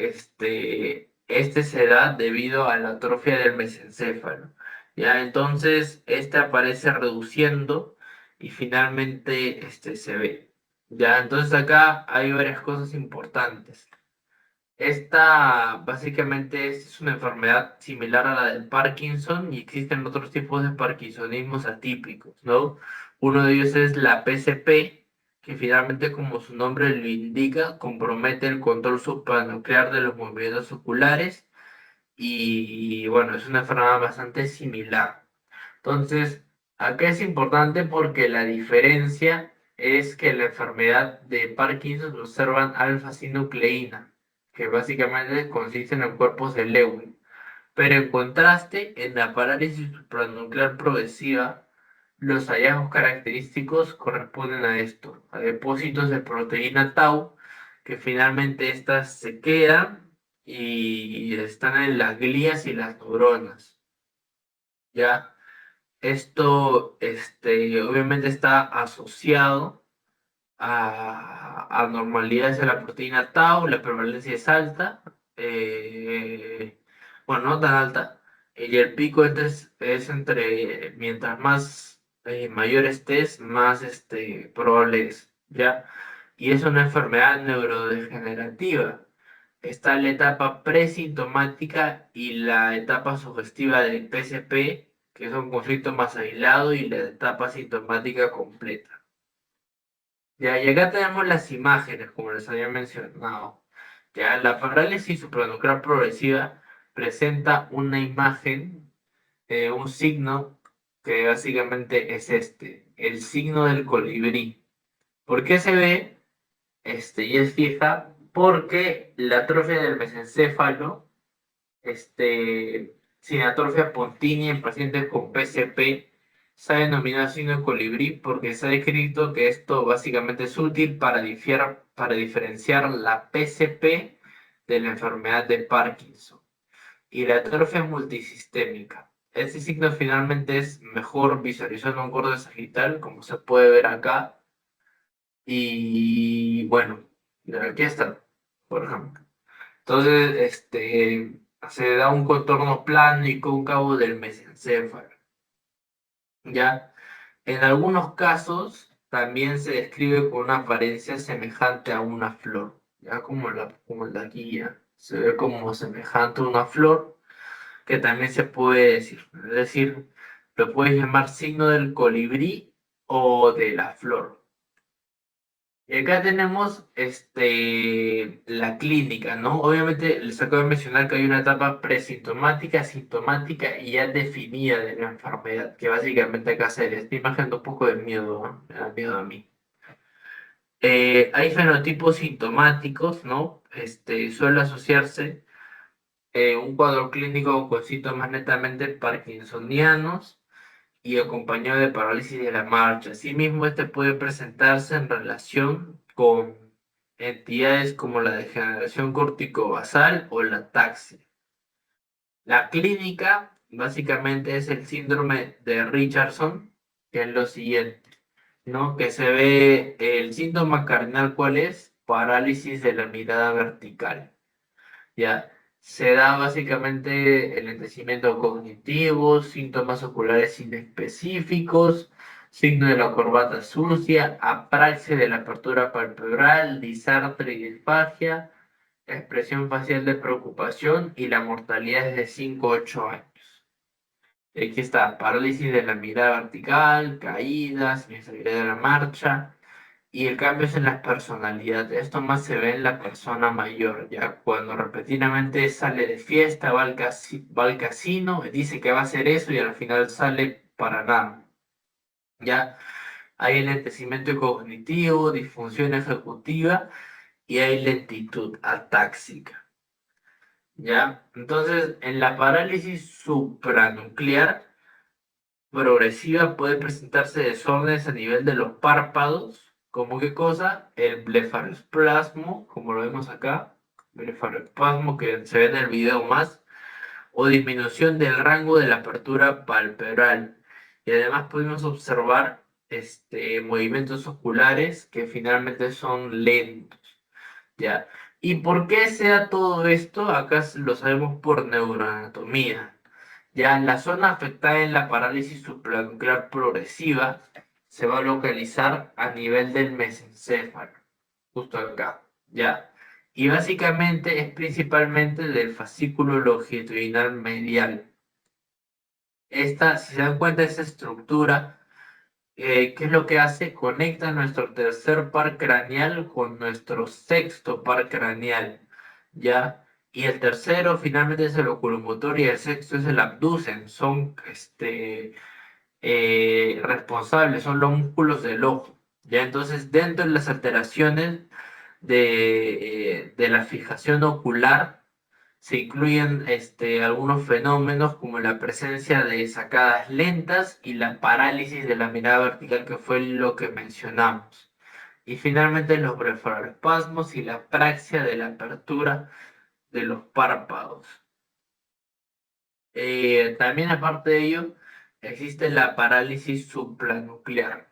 este se da debido a la atrofia del mesencéfalo. Ya, entonces este aparece reduciendo y finalmente se ve. Ya, entonces acá hay varias cosas importantes. Esta básicamente es una enfermedad similar a la del Parkinson y existen otros tipos de parkinsonismos atípicos, ¿no? Uno de ellos es la PCP, que finalmente, como su nombre lo indica, compromete el control supranuclear de los movimientos oculares y bueno, es una enfermedad bastante similar. Entonces, acá es importante porque la diferencia es que la enfermedad de Parkinson observan alfa-sinucleína, que básicamente consiste en los cuerpos de Lewin. Pero en contraste, en la parálisis supranuclear progresiva, los hallazgos característicos corresponden a esto, a depósitos de proteína tau, que finalmente estas se quedan y están en las glías y las neuronas. ¿Ya? Esto, obviamente está asociado a anormalidades de la proteína tau, la prevalencia es alta, eh, bueno, no tan alta, y el pico es entre, mientras más mayor estés, más probable es, ¿ya? Y es una enfermedad neurodegenerativa. Está la etapa presintomática y la etapa sugestiva del PSP, que es un conflicto más aislado, y la etapa sintomática completa. Ya, y acá tenemos las imágenes, como les había mencionado. Ya, la parálisis supranuclear progresiva presenta una imagen, un signo que básicamente es el signo del colibrí. ¿Por qué se ve? Y es fija porque la atrofia del mesencéfalo, sin atrofia pontínea en pacientes con PCP, se ha denominado signo de colibrí porque se ha descrito que esto básicamente es útil para diferenciar la PCP de la enfermedad de Parkinson y la atrofia multisistémica. Este signo finalmente es mejor visualizado en un corte sagital, como se puede ver acá, y bueno, aquí está, por ejemplo. Entonces, se da un contorno plano y cóncavo del mesencéfalo. ¿Ya? En algunos casos también se describe con una apariencia semejante a una flor, ya como la guía. Se ve como semejante a una flor, que también se puede decir. Es decir, lo puedes llamar signo del colibrí o de la flor. Y acá tenemos la clínica, ¿no? Obviamente les acabo de mencionar que hay una etapa presintomática, sintomática y ya definida de la enfermedad, que básicamente acá se esta imagen da un poco de miedo, ¿no? Me da miedo a mí. Hay fenotipos sintomáticos, ¿no? Suele asociarse un cuadro clínico con síntomas netamente parkinsonianos y acompañado de parálisis de la marcha. Asimismo, este puede presentarse en relación con entidades como la degeneración corticobasal o la ataxia. La clínica básicamente es el síndrome de Richardson, que es lo siguiente, ¿no? Que se ve el síntoma cardinal, ¿cuál es? Parálisis de la mirada vertical. Ya, se da básicamente el enlentecimiento cognitivo, síntomas oculares inespecíficos, signo de la corbata sucia, apraxia de la apertura palpebral, disartre y disfagia, expresión facial de preocupación y la mortalidad es de 5 a 8 años. Aquí está, parálisis de la mirada vertical, caídas, inestabilidad de la marcha, y el cambio es en la personalidad. Esto más se ve en la persona mayor, ya cuando repetidamente sale de fiesta, va al casino, dice que va a hacer eso y al final sale para nada. Ya hay enlentecimiento cognitivo, disfunción ejecutiva y hay lentitud atáxica. Ya, entonces en la parálisis supranuclear progresiva puede presentarse desórdenes a nivel de los párpados, como qué cosa, el blefaroespasmo, como lo vemos acá, blefaroespasmo que se ve en el video más, o disminución del rango de la apertura palpebral. Y además podemos observar movimientos oculares que finalmente son lentos, ¿ya? ¿Y por qué se da todo esto? Acá lo sabemos por neuroanatomía. Ya la zona afectada en la parálisis supranuclear progresiva se va a localizar a nivel del mesencéfalo, justo acá, ¿ya? Y básicamente es principalmente del fascículo longitudinal medial. Esta, si se dan cuenta, esa estructura, ¿qué es lo que hace? Conecta nuestro tercer par craneal con nuestro sexto par craneal, ¿ya? Y el tercero finalmente es el oculomotor y el sexto es el abducen. Son responsables, son los músculos del ojo, ¿ya? Entonces, dentro de las alteraciones de la fijación ocular, se incluyen algunos fenómenos como la presencia de sacadas lentas y la parálisis de la mirada vertical, que fue lo que mencionamos. Y finalmente los blefaroespasmos y la praxia de la apertura de los párpados. También aparte de ello, existe la parálisis supranuclear,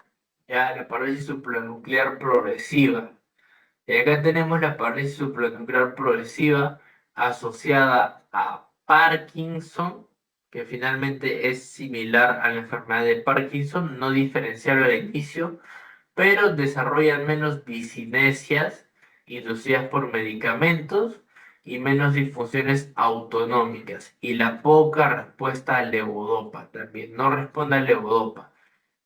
ya la parálisis supranuclear progresiva. Y acá tenemos la parálisis supranuclear progresiva asociada a Parkinson, que finalmente es similar a la enfermedad de Parkinson, no diferenciable al inicio, pero desarrollan menos discinesias inducidas por medicamentos y menos disfunciones autonómicas. Y la poca respuesta al levodopa también, no responde al levodopa.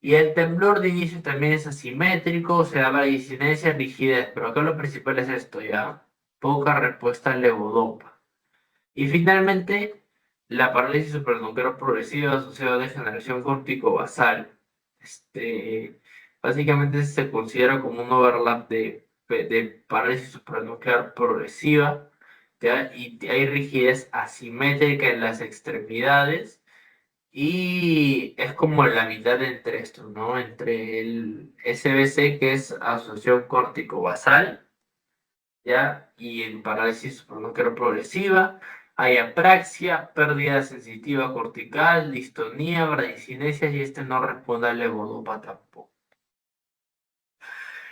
Y el temblor de inicio también es asimétrico, se daba disinencia, rigidez, pero acá lo principal es esto, ¿ya? Poca respuesta al levodopa. Y finalmente, la parálisis supranuclear progresiva asociada a degeneración corticobasal. Este, básicamente se considera como un overlap de parálisis supranuclear progresiva, ¿ya? Y hay rigidez asimétrica en las extremidades y es como la mitad entre esto, ¿no? Entre el SBC, que es asociación córtico-basal, ¿ya? Y en parálisis supranuclear progresiva, hay apraxia, pérdida sensitiva cortical, distonía, bradicinesia, y este no responde al levodopa tampoco.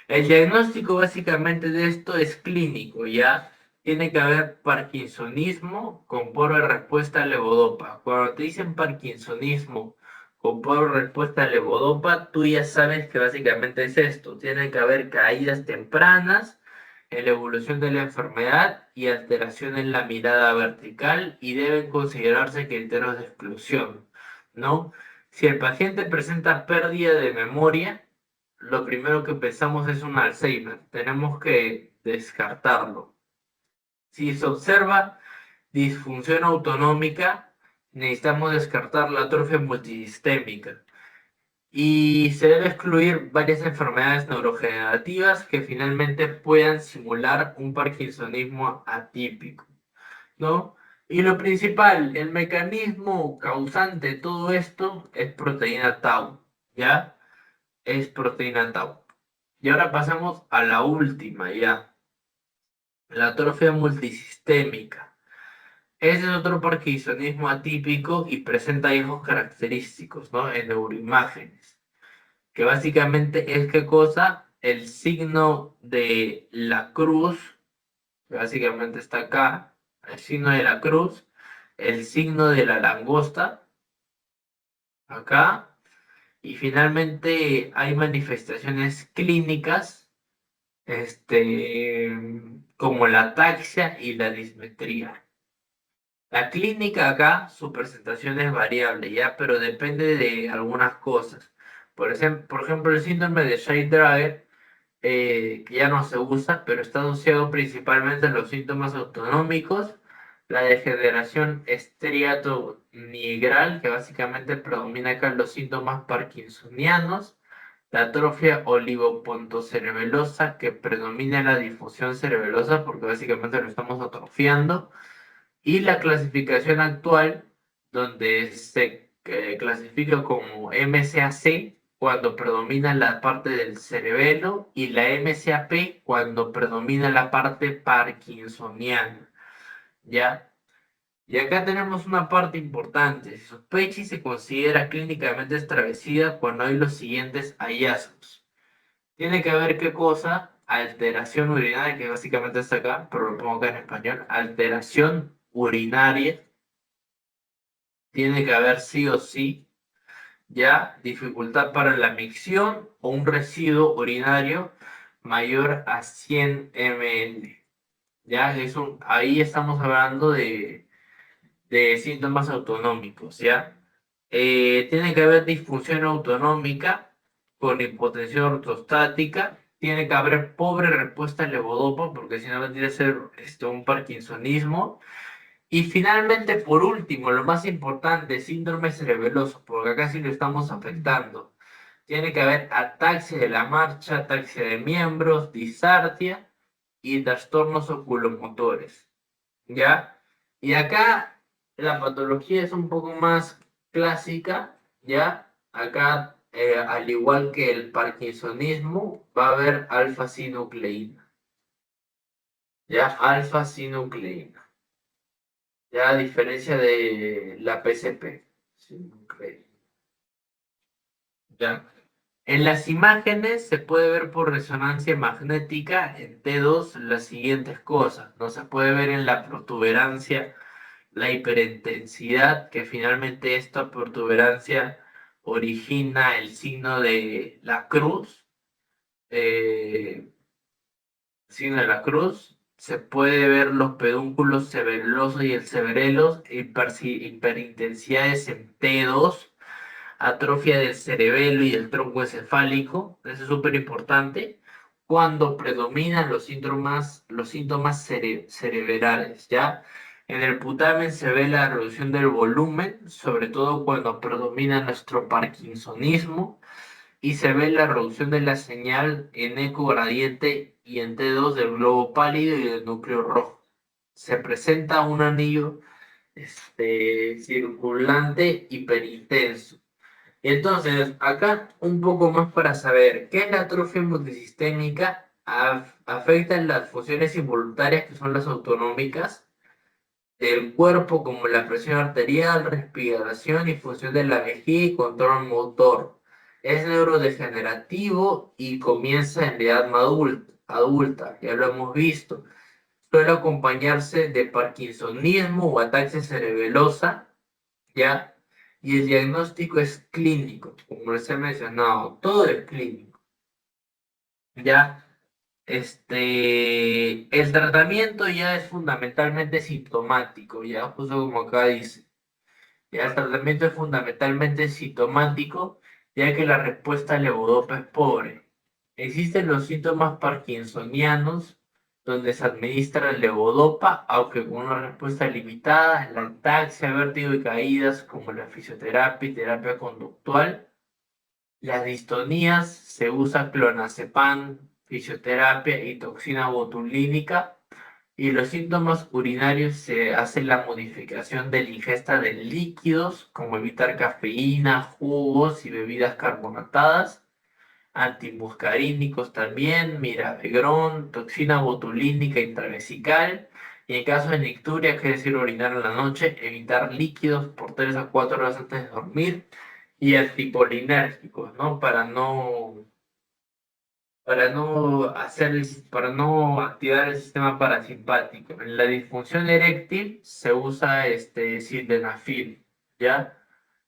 El diagnóstico básicamente de esto es clínico, ¿ya? Tiene que haber parkinsonismo con pobre respuesta al levodopa. Cuando te dicen parkinsonismo con pobre respuesta al levodopa, tú ya sabes que básicamente es esto. Tiene que haber caídas tempranas en la evolución de la enfermedad y alteración en la mirada vertical y deben considerarse criterios de exclusión, ¿no? Si el paciente presenta pérdida de memoria, lo primero que pensamos es un Alzheimer. Tenemos que descartarlo. Si se observa disfunción autonómica, necesitamos descartar la atrofia multisistémica. Y se debe excluir varias enfermedades neurodegenerativas que finalmente puedan simular un parkinsonismo atípico, ¿no? Y lo principal, el mecanismo causante de todo esto es proteína tau, ¿ya? Es proteína tau. Y ahora pasamos a la última ya, la atrofia multisistémica. Ese es otro parkinsonismo atípico y presenta hijos característicos, ¿no? En neuroimágenes, que básicamente es qué cosa, el signo de la cruz, que básicamente está acá, el signo de la cruz, el signo de la langosta, acá, y finalmente hay manifestaciones clínicas como la ataxia y la dismetría. La clínica acá, su presentación es variable, ¿ya? Pero depende de algunas cosas. Por ejemplo, el síndrome de Scheidegger, que ya no se usa, pero está asociado principalmente a los síntomas autonómicos, la degeneración estriato-nigral, que básicamente predomina acá en los síntomas parkinsonianos, la atrofia olivopontocerebelosa, que predomina en la difusión cerebelosa, porque básicamente lo estamos atrofiando, y la clasificación actual, donde se clasifica como MCAC cuando predomina la parte del cerebelo y la MCAP cuando predomina la parte parkinsoniana, ¿ya? Y acá tenemos una parte importante. Se sospecha y se considera clínicamente establecida cuando hay los siguientes hallazgos. Tiene que haber qué cosa, alteración urinaria, que básicamente está acá, pero lo pongo acá en español, alteración urinaria, tiene que haber sí o sí, ya, dificultad para la micción o un residuo urinario mayor a 100 ml. Ya, ahí estamos hablando de síntomas autonómicos, ¿ya? Tiene que haber disfunción autonómica con hipotensión ortostática, tiene que haber pobre respuesta al levodopa, porque si no vendría a ser un parkinsonismo. Y finalmente, por último, lo más importante, síndrome cerebeloso, porque acá sí lo estamos afectando. Tiene que haber ataxia de la marcha, ataxia de miembros, disartia y trastornos oculomotores. ¿Ya? Y acá la patología es un poco más clásica, ¿ya? Acá, al igual que el parkinsonismo, va a haber alfa-sinucleína, ¿ya? Alfa-sinucleína, ¿ya? A diferencia de la PCP, sinucleína, ¿ya? En las imágenes se puede ver por resonancia magnética en T2 las siguientes cosas. No se puede ver en la protuberancia la hiperintensidad, que finalmente esta protuberancia origina el signo de la cruz. eh, Signo de la cruz. Se puede ver los pedúnculos severosos y el severelos, hiperintensidades en T2, atrofia del cerebelo y el tronco encefálico. Eso es súper importante. Cuando predominan los síntomas cerebrales, ¿ya? En el putamen se ve la reducción del volumen, sobre todo cuando predomina nuestro parkinsonismo, y se ve la reducción de la señal en eco gradiente y en T2 del globo pálido y del núcleo rojo. Se presenta un anillo circulante hiperintenso. Entonces, acá un poco más para saber qué es la atrofia multisistémica, afecta en las funciones involuntarias que son las autonómicas del cuerpo, como la presión arterial, respiración y función de la vejiga y control motor. Es neurodegenerativo y comienza en edad adulta, ya lo hemos visto. Suele acompañarse de parkinsonismo o ataxia cerebelosa, ¿ya? Y el diagnóstico es clínico, como les he mencionado, todo es clínico, ¿ya? El tratamiento ya es fundamentalmente sintomático, ya justo como acá dice. Ya el tratamiento es fundamentalmente sintomático, ya que la respuesta al levodopa es pobre. Existen los síntomas parkinsonianos, donde se administra el levodopa, aunque con una respuesta limitada, la ataxia, vértigo y caídas, como la fisioterapia y terapia conductual. Las distonías se usa clonazepam, fisioterapia y toxina botulínica. Y los síntomas urinarios se hace la modificación de la ingesta de líquidos, como evitar cafeína, jugos y bebidas carbonatadas, antimuscarínicos también, mirabegrón, toxina botulínica intravesical. Y en caso de nicturia, que es decir, orinar en la noche, evitar líquidos por 3 a 4 horas antes de dormir y antipolinérgicos, ¿no? Para no activar el sistema parasimpático. En la disfunción eréctil se usa sildenafil, ¿ya?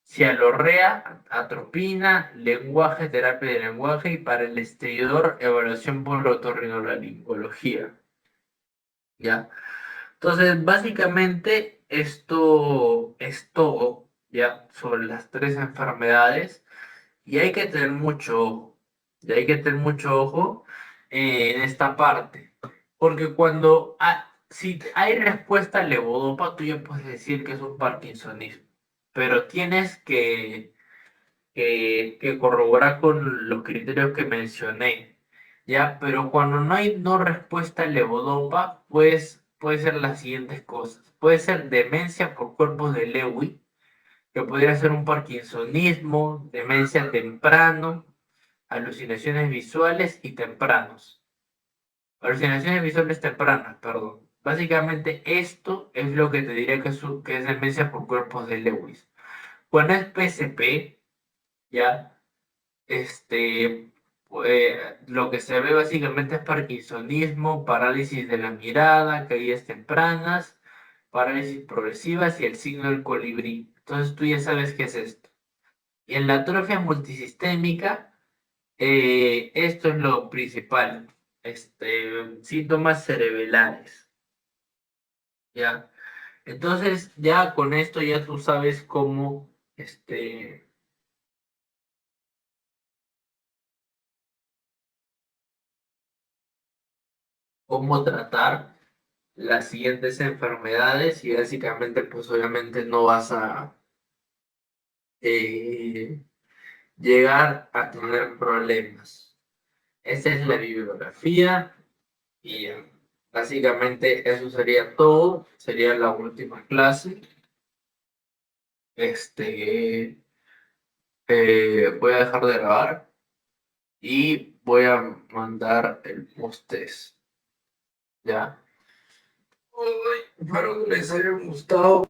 Cialorrea, atropina, lenguaje, terapia de lenguaje y para el estridor, evaluación por otorrinolaringología, ¿ya? Entonces, básicamente esto es todo, ¿ya? Sobre las tres enfermedades. Y hay que tener mucho ojo, y hay que tener mucho ojo en esta parte, porque si hay respuesta al levodopa, tú ya puedes decir que es un parkinsonismo, pero tienes que corroborar con los criterios que mencioné, ¿ya? Pero cuando no hay no respuesta al levodopa, pues puede ser las siguientes cosas. Puede ser demencia por cuerpos de Lewy, que podría ser un parkinsonismo, demencia temprano, alucinaciones visuales y tempranos. Alucinaciones visuales tempranas, perdón. Básicamente esto es lo que te diría que es demencia por cuerpos de Lewis. Cuando es PSP, ya, lo que se ve básicamente es parkinsonismo, parálisis de la mirada, caídas tempranas, parálisis progresivas y el signo del colibrí. Entonces tú ya sabes qué es esto. Y en la atrofia multisistémica, esto es lo principal. Síntomas cerebrales. ¿Ya? Entonces, ya con esto ya tú sabes cómo tratar las siguientes enfermedades y básicamente, pues obviamente no vas a eh, llegar a tener problemas. Esa es la bibliografía y básicamente eso sería todo, sería la última clase. Este, voy a dejar de grabar y voy a mandar el post-test, ¿ya? Ay, espero que les haya gustado.